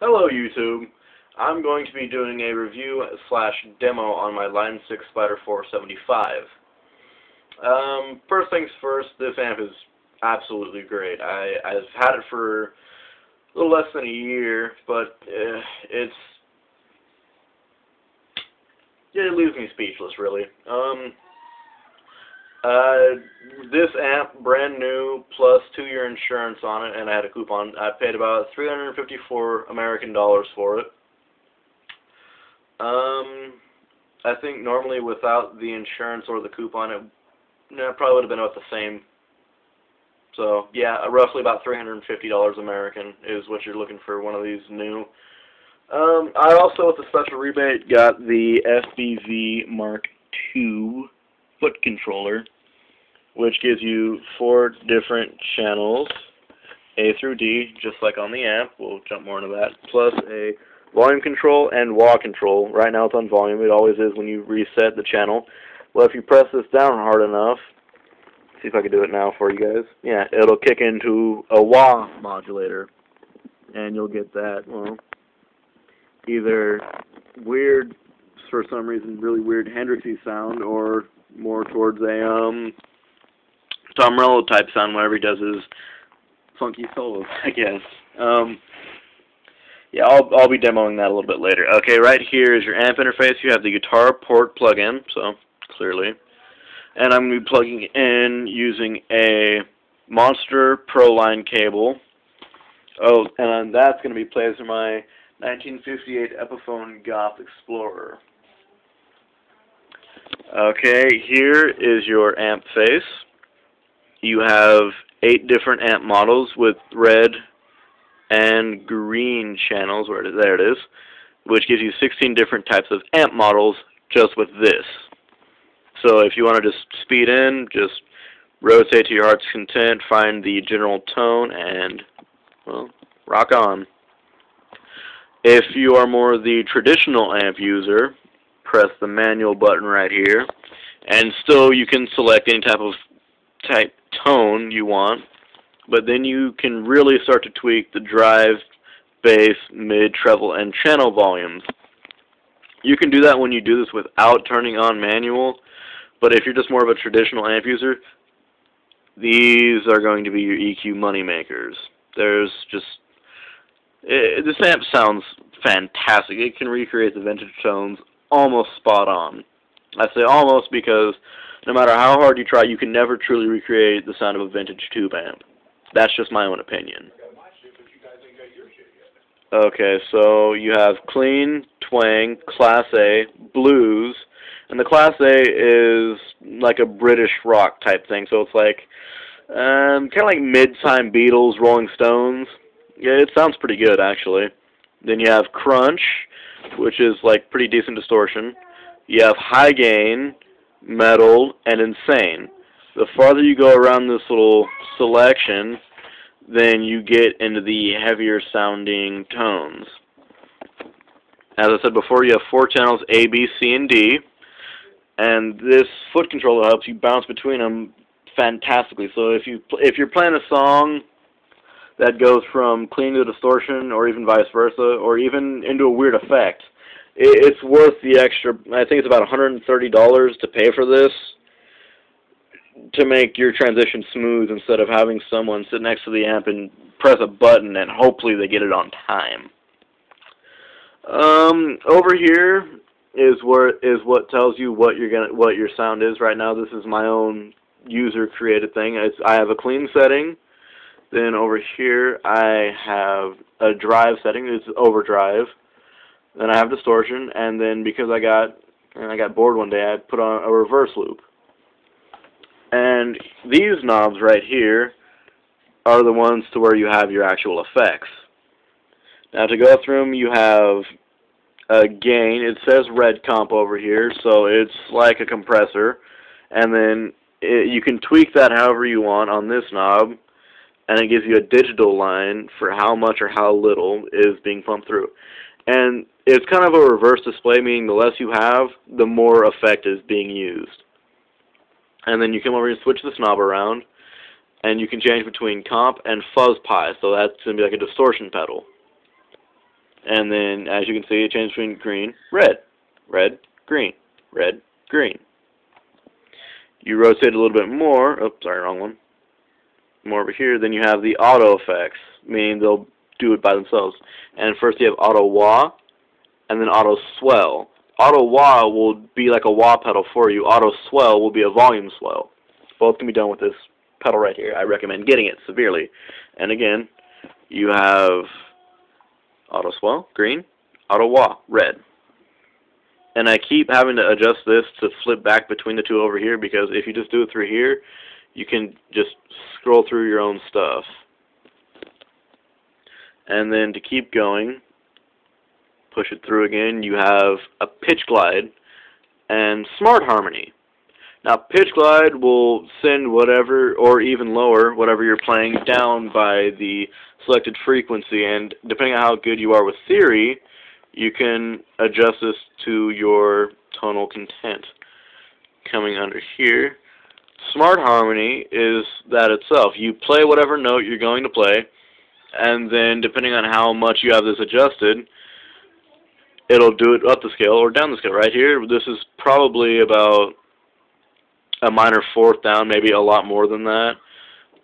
Hello YouTube. I'm going to be doing a review slash demo on my Line 6 Spider 475. First things first, this amp is absolutely great. I've had it for a little less than a year, but it leaves me speechless, really. This amp, brand new, plus 2-year insurance on it, and I had a coupon. I paid about $354 American for it. I think normally without the insurance or the coupon, it probably would have been about the same. So yeah, roughly about $350 American is what you're looking for one of these new. I also, with a special rebate, got the FBV Mark II foot controller, which gives you 4 different channels, A through D, just like on the amp. We'll jump more into that. Plus a volume control and wah control. Right now it's on volume. It always is when you reset the channel. Well, if you press this down hard enough, see if I can do it now for you guys. Yeah, it'll kick into a wah modulator, and you'll get that, well, either weird, for some reason, really weird Hendrixy sound, or more towards a Tom Morello type sound whenever he does his funky solos, I guess. Yeah, I'll be demoing that a little bit later. Okay, right here is your amp interface. You have the guitar port plug-in, so clearly. And I'm going to be plugging in using a Monster Pro Line cable. Oh, and that's going to be placed in my 1958 Epiphone Goth Explorer. Okay, here is your amp face. You have 8 different amp models with red and green channels, there it is, which gives you 16 different types of amp models just with this. So if you want to just speed in, just rotate to your heart's content, find the general tone, and, well, rock on. If you are more the traditional amp user, press the manual button right here, and still you can select any type tone you want, but then you can really start to tweak the drive, bass, mid, treble, and channel volumes. You can do that when you do this without turning on manual, but if you're just more of a traditional amp user, these are going to be your EQ money makers. There's just, this amp sounds fantastic. It can recreate the vintage tones almost spot on. I say almost because no matter how hard you try, you can never truly recreate the sound of a vintage tube amp. That's just my own opinion. Okay, so you have clean, twang, Class A, blues, and the Class A is like a British rock type thing, so it's like kind of like mid-time Beatles, Rolling Stones. Yeah, it sounds pretty good, actually. Then you have crunch, which is like pretty decent distortion. You have high gain, metal, and insane. The farther you go around this little selection, then you get into the heavier sounding tones. As I said before, you have 4 channels, A, B, C, and D, and this foot controller helps you bounce between them fantastically. So if you're playing a song that goes from clean to distortion, or even vice versa, or even into a weird effect, it's worth the extra. I think it's about $130 to pay for this, to make your transition smooth instead of having someone sit next to the amp and press a button and hopefully they get it on time. Over here is what tells you what your sound is right now. This is my own user created thing. I have a clean setting. Then over here I have a drive setting. It's overdrive. Then I have distortion, and then because I got bored one day, I put on a reverse loop. And these knobs right here are the ones to where you have your actual effects. Now to go through them, you have a gain. It says red comp over here, so it's like a compressor. And then you can tweak that however you want on this knob, and it gives you a digital line for how much or how little is being pumped through. And it's kind of a reverse display, meaning the less you have, the more effect is being used. And then you come over and switch this knob around, and you can change between comp and fuzz pi, so that's going to be like a distortion pedal. And then, as you can see, it changes between green, red, red, green, red, green. You rotate a little bit more. Oops, sorry, wrong one. More over here. Then you have the auto effects, meaning they'll do it by themselves. And first you have auto wah, and then auto swell. Auto wah will be like a wah pedal for you. Auto swell will be a volume swell. Both can be done with this pedal right here. I recommend getting it severely. And again, you have auto swell, green, auto wah, red. And I keep having to adjust this to flip back between the two over here, because if you just do it through here, you can just scroll through your own stuff. And then to keep going, push it through again, you have a pitch glide and smart harmony. Now, pitch glide will send whatever, or even lower, whatever you're playing down by the selected frequency, and depending on how good you are with theory, you can adjust this to your tonal content. Coming under here, smart harmony is that itself. You play whatever note you're going to play, and then depending on how much you have this adjusted, it'll do it up the scale or down the scale. Right here, this is probably about a minor fourth down, maybe a lot more than that.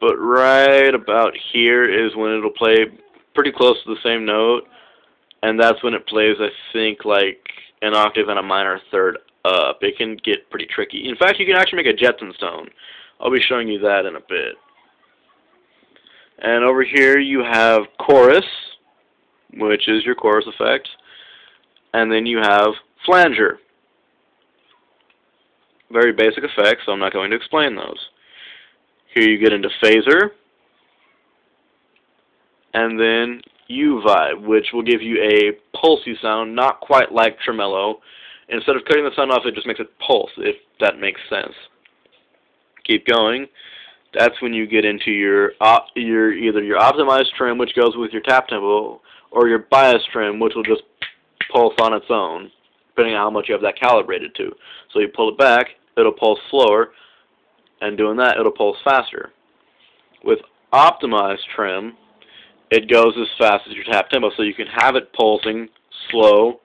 But right about here is when it'll play pretty close to the same note, and that's when it plays, I think, like an octave and a minor third up. It can get pretty tricky. In fact, you can actually make a Jetson tone. I'll be showing you that in a bit. And over here you have chorus, which is your chorus effect, and then you have flanger. Very basic effects, so I'm not going to explain those. Here you get into phaser, and then U-vibe, which will give you a pulsy sound, not quite like tremolo. Instead of cutting the sound off, it just makes it pulse, if that makes sense. Keep going. That's when you get into your either your optimized trim, which goes with your tap tempo, or your bias trim, which will just pulse on its own, depending on how much you have that calibrated to. So you pull it back, it'll pulse slower, and doing that, it'll pulse faster. With optimized trim, it goes as fast as your tap tempo, so you can have it pulsing slow,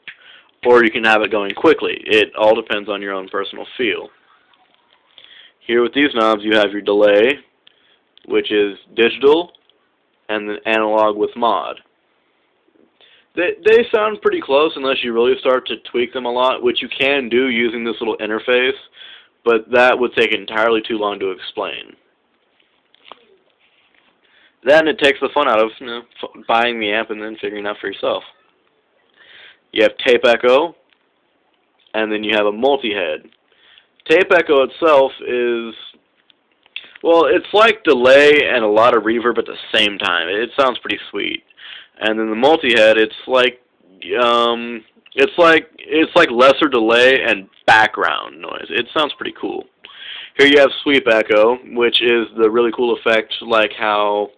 or you can have it going quickly. It all depends on your own personal feel. Here with these knobs, you have your delay, which is digital, and then analog with mod. They sound pretty close unless you really start to tweak them a lot, which you can do using this little interface, but that would take entirely too long to explain. Then it takes the fun out of buying the amp and then figuring it out for yourself. You have tape echo, and then you have a multi-head. Tape echo itself is, well, it's like delay and a lot of reverb at the same time. It sounds pretty sweet. And then the multi-head, it's like lesser delay and background noise. It sounds pretty cool. Here you have sweep echo, which is the really cool effect, like how,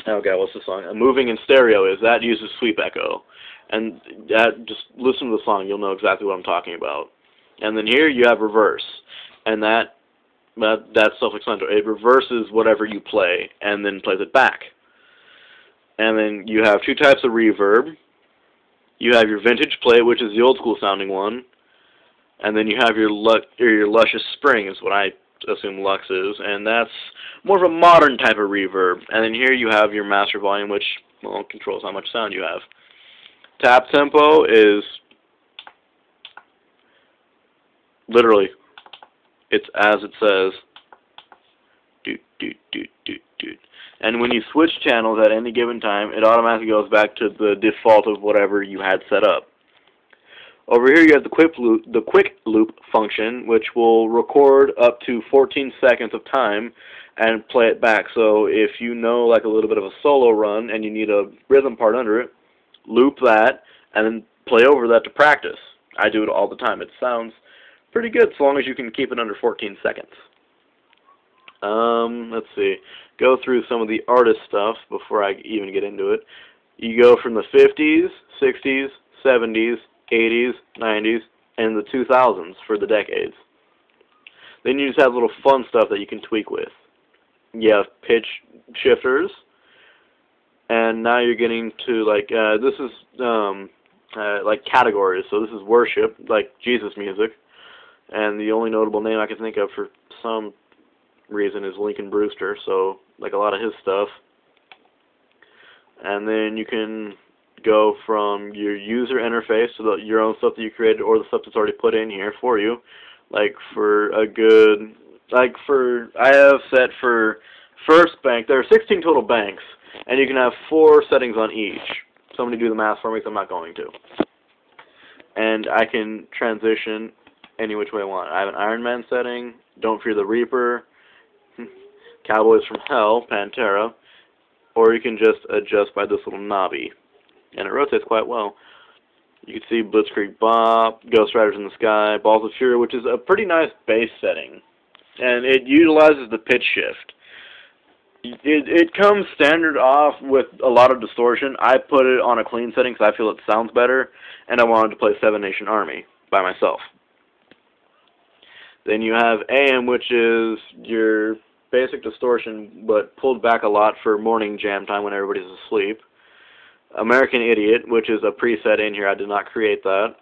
oh god, what's the song? Moving in Stereo is. That uses sweep echo. And that, just listen to the song, you'll know exactly what I'm talking about. And then here you have reverse, and that's self-explanatory. It reverses whatever you play and then plays it back. And then you have two types of reverb. You have your vintage plate, which is the old school sounding one, and then you have your luscious spring, is what I assume Lux is, and that's more of a modern type of reverb. And then here you have your master volume, which, well, controls how much sound you have. Tap tempo is literally, it's as it says, doot, doot, doot, doot, doot. And when you switch channels at any given time, it automatically goes back to the default of whatever you had set up. Over here you have the quick loop function, which will record up to 14 seconds of time and play it back. So if you know like a little bit of a solo run and you need a rhythm part under it, loop that and then play over that to practice. I do it all the time. It sounds pretty good so long as you can keep it under 14 seconds. Let's see. Go through some of the artist stuff before I even get into it. You go from the 50s, 60s, 70s, 80s, 90s, and the 2000s for the decades. Then you just have little fun stuff that you can tweak with. You have pitch shifters, And now you're getting to like this is like categories. So this is worship, like Jesus music, and the only notable name I can think of for some reason is Lincoln Brewster. So like a lot of his stuff. And then you can go from your user interface to your own stuff that you created, or the stuff that's already put in here for you. Like for a good, like for I have set for first bank. There are 16 total banks, and you can have 4 settings on each. Somebody do the math for me, because I'm not going to. And I can transition any which way I want. I have an Ironman setting, Don't Fear the Reaper, Cowboys from Hell, Pantera, or you can just adjust by this little knobby, and it rotates quite well. You can see Blitzkrieg Bop, Ghost Riders in the Sky, Balls of Fury, which is a pretty nice bass setting, and it utilizes the pitch shift. It comes standard off with a lot of distortion. I put it on a clean setting because I feel it sounds better, and I wanted to play Seven Nation Army by myself. Then you have AM, which is your basic distortion, but pulled back a lot for morning jam time when everybody's asleep. American Idiot, which is a preset in here. I did not create that.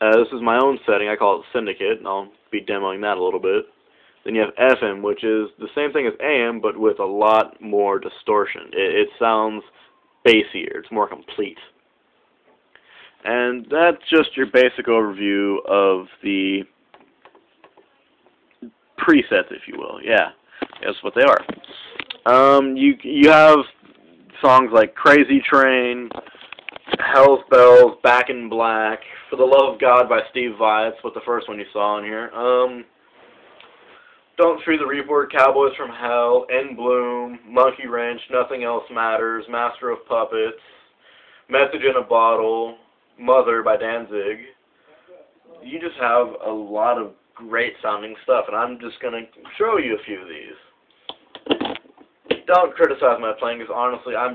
This is my own setting. I call it Syndicate, and I'll be demoing that a little bit. Then you have FM, which is the same thing as AM, but with a lot more distortion. It sounds bassier. It's more complete. And that's just your basic overview of the presets, if you will. Yeah, that's what they are. You have songs like Crazy Train, Hell's Bells, Back in Black, For the Love of God by Steve Vai. That's what the first one you saw in here. Don't Fear the Reaper, Cowboys from Hell, In Bloom, Monkey Wrench, Nothing Else Matters, Master of Puppets, Message in a Bottle, Mother by Danzig. You just have a lot of great sounding stuff, and I'm just going to show you a few of these. Don't criticize my playing, because honestly, I'm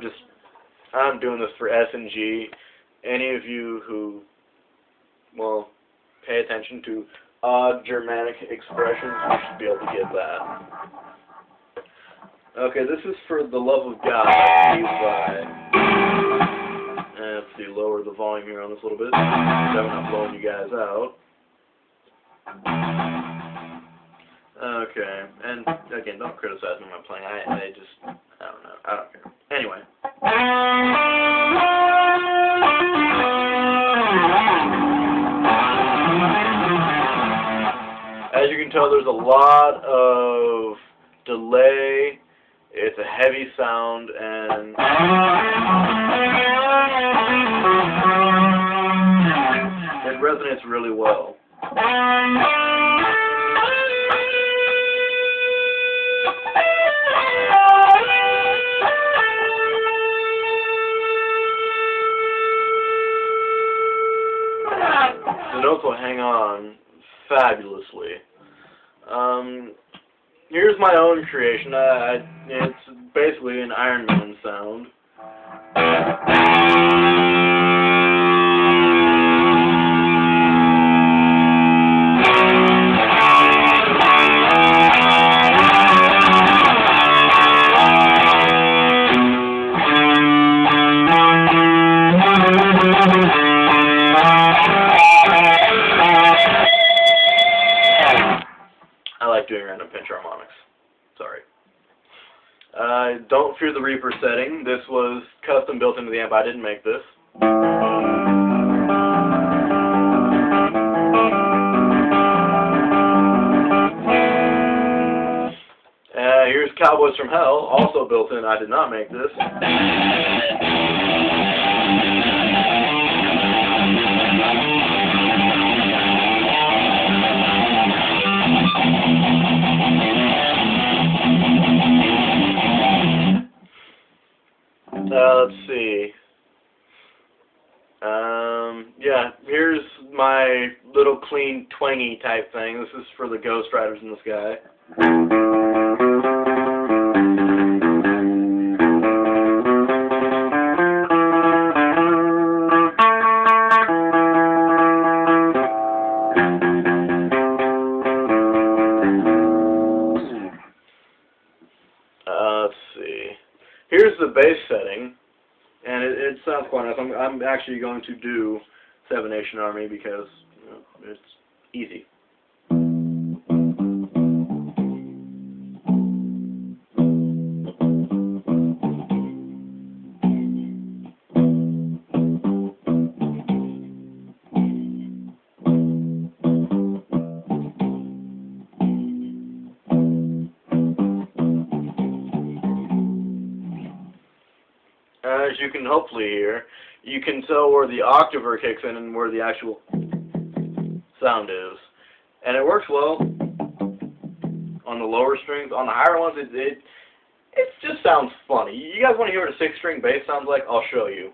doing this for S&G. Any of you who, well, pay attention to odd Germanic expressions, you should be able to get that. Okay, this is For the Love of God by Steve Vai. Let's see, lower the volume here on this a little bit, so I'm not blowing you guys out. Okay, and again, don't criticize me when I'm playing. I don't know. I don't care. Anyway. As you can tell, there's a lot of delay. It's a heavy sound, and it resonates really well. The notes will hang on fabulously. Here's my own creation. It's basically an Ironman sound. Doing random pinch harmonics. Sorry. Don't Fear the Reaper setting. This was custom built into the amp. I didn't make this. Here's Cowboys from Hell, also built in. I did not make this. Let's see. Yeah, here's my little clean, twangy type thing. This is for the Ghost Riders in the Sky. Let's see. Here's the bass setting. and it sounds quite nice. I'm actually going to do Seven Nation Army because it's easy. As you can hopefully hear, you can tell where the octaver kicks in and where the actual sound is. And it works well on the lower strings. On the higher ones, it just sounds funny. You guys want to hear what a 6-string bass sounds like? I'll show you.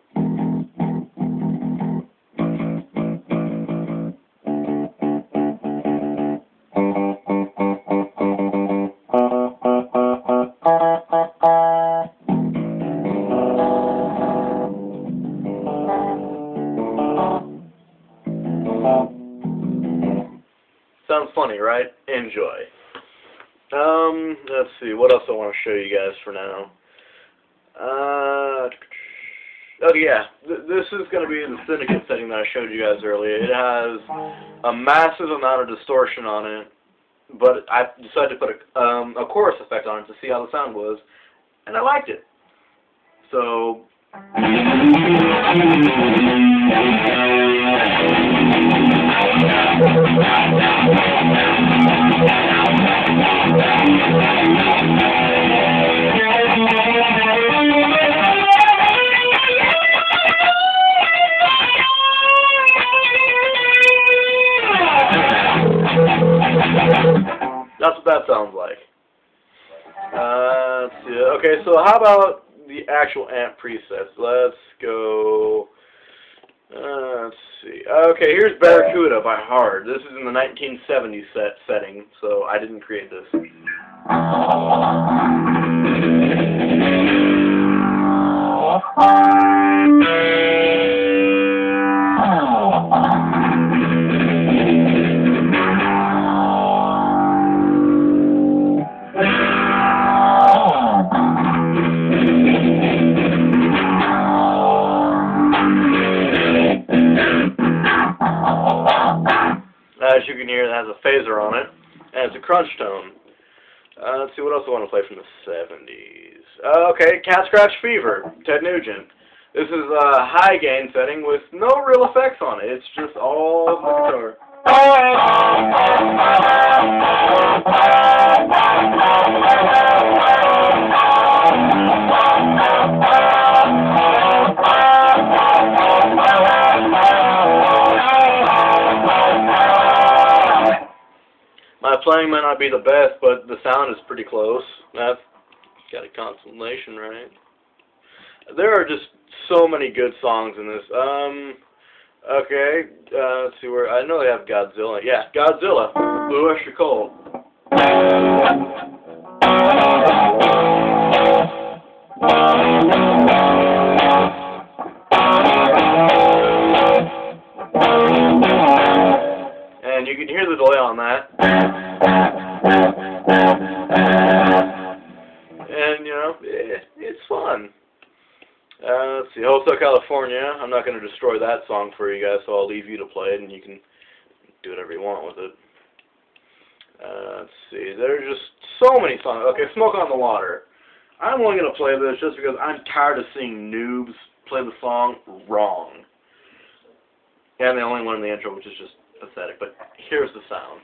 Sounds funny, right? Enjoy. Let's see, what else I want to show you guys for now. Okay, yeah, this is going to be the Syndicate setting that I showed you guys earlier. It has a massive amount of distortion on it, but I decided to put a chorus effect on it to see how the sound was, and I liked it. So... That's what that sounds like. Let's see. Okay, so how about the actual amp presets? Let's go. Let's see. Okay, here's Barracuda by Hard. This is in the 1970s setting, so I didn't create this. As you can hear, it has a phaser on it, and it's a crunch tone. Let's see, what else I want to play from the 70s. Okay, Cat Scratch Fever, Ted Nugent. This is a high gain setting with no real effects on it. It's just all the guitar. My playing might not be the best, but the sound is pretty close. I've got a Constellation, right? There are just so many good songs in this. Okay, let's see where... I know they have Godzilla. Yeah, Godzilla, Blue Oyster Cult. And you can hear the delay on that. And, you know, it's fun. Let's see, Hotel California. I'm not going to destroy that song for you guys, so I'll leave you to play it, and you can do whatever you want with it. Let's see, there's just so many songs. Okay, Smoke on the Water. I'm only going to play this just because I'm tired of seeing noobs play the song wrong. And they only learn the intro, which is just pathetic, but here's the sound.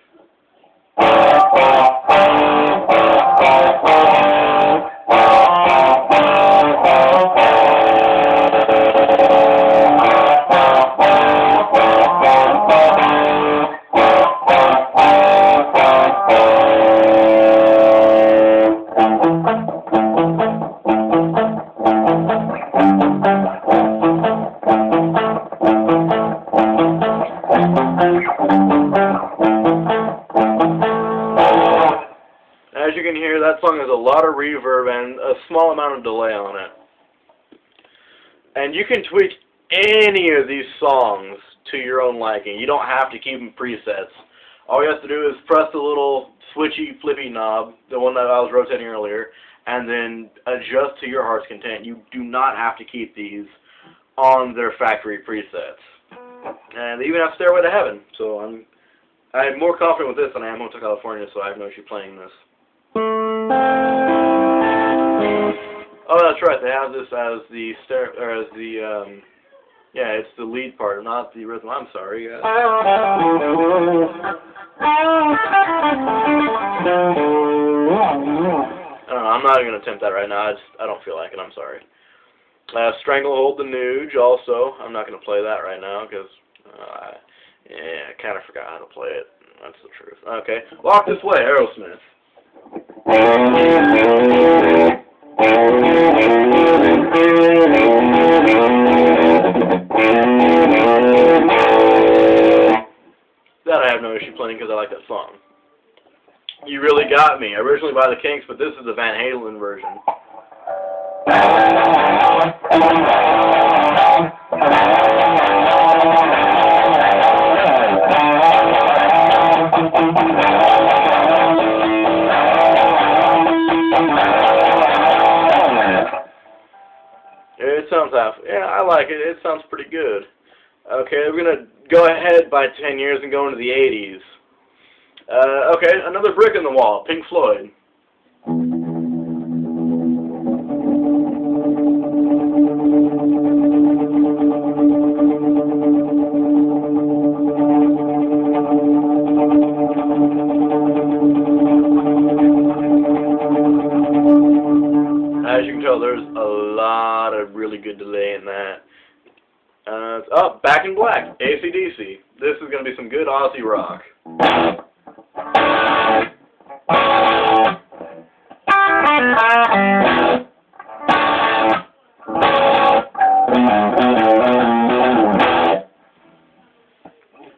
As you can hear, that song has a lot of reverb and a small amount of delay on it. And you can tweak any of these songs to your own liking. You don't have to keep them presets. All you have to do is press the little switchy, flippy knob, the one that I was rotating earlier, and then adjust to your heart's content. You do not have to keep these on their factory presets. And they even have Stairway to Heaven, so I'm more confident with this than I am Hotel California, so I have no issue playing this. Oh, that's right, they have this as the yeah, it's the lead part, not the rhythm. I'm sorry. I don't know, I'm not going to attempt that right now. I don't feel like it, I'm sorry. Stranglehold the Nuge, also. I'm not going to play that right now, because yeah, I kind of forgot how to play it. That's the truth. Okay, Walk This Way, Aerosmith. That I have no issue playing because I like that song. You Really Got Me, originally by the Kinks, but this is the Van Halen version. It sounds yeah, I like it. It sounds pretty good. Okay, we're gonna go ahead by 10 years and go into the 80s. Okay, Another Brick in the Wall, Pink Floyd. As you can tell, there's a lot of really good delay in that. Oh, Back in Black, AC/DC. This is going to be some good Aussie rock.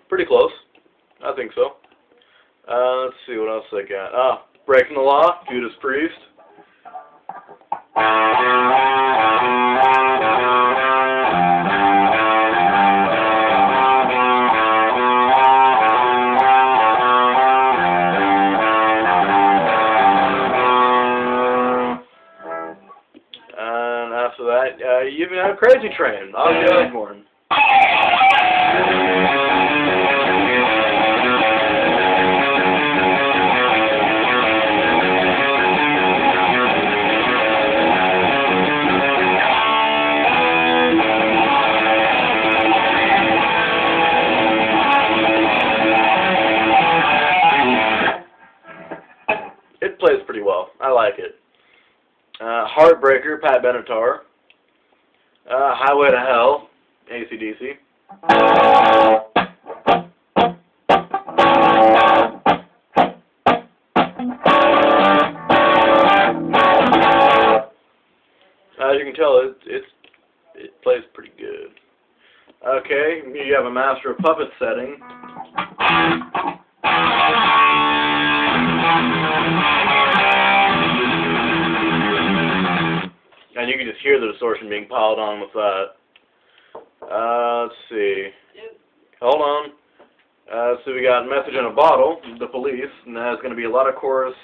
Pretty close. I think so. Let's see what else I got. Ah, Breaking the Law, Judas Priest. And after that, you even have Crazy Train, Ozzy Osbourne. It plays pretty well. I like it. Heartbreaker, Pat Benatar. Highway to Hell, AC/DC. As you can tell, it plays pretty good. Okay, you have a Master of Puppets setting. And you can just hear the distortion being piled on with that. Let's see. Hold on. So we got Message in a Bottle, The Police, and there's going to be a lot of chorus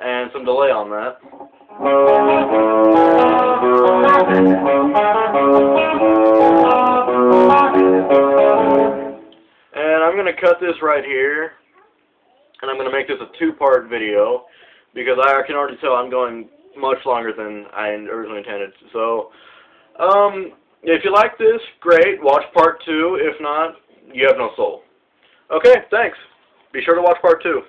and some delay on that. And I'm going to cut this right here, and I'm going to make this a two-part video, because I can already tell I'm going much longer than I originally intended. So, if you like this, great. Watch part 2. If not, you have no soul. Okay, thanks. Be sure to watch part 2.